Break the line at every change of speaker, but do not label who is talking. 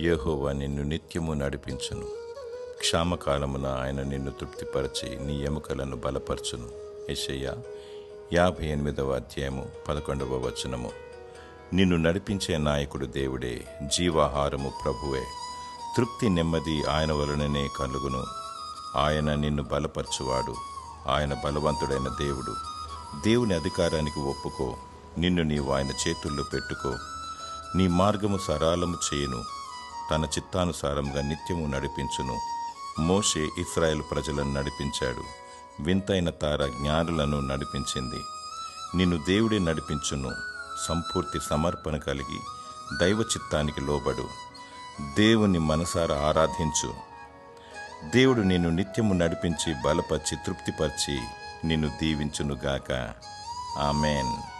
యెహోవా నిన్ను నిత్యము నడిపించును. క్షామకాలమున ఆయన నిన్ను తృప్తిపరచి నీ ఎముకలను బలపరచును. యెషయా 58వ అధ్యాయము 11వ వచనము. నిన్ను నడిపించే నాయకుడు దేవుడే, జీవాహారము ప్రభువే. తృప్తి నెమ్మది ఆయన వలననే కలుగును. ఆయన నిన్ను బలపరచువాడు. ఆయన బలవంతుడైన దేవుడు. దేవుని అధికారానికి ఒప్పుకో. నిన్ను నీవు ఆయన చేతుల్లో పెట్టుకో. నీ మార్గము సరళము చేయును. తన చిత్తానుసారంగా నిత్యము నడిపించును. మోషే ఇశ్రాయేలు ప్రజలను నడిపించాడు. వింతైన తార జ్ఞానులను నడిపించింది. నిన్ను దేవుడే నడిపించును. సంపూర్తి సమర్పణ కలిగి దైవ చిత్తానికి లోబడు. దేవుని మనసారా ఆరాధించు. దేవుడు నిన్ను నిత్యము నడిపించి బలపరిచి తృప్తిపరిచి నిన్ను దీవించునుగాక. ఆమెన్.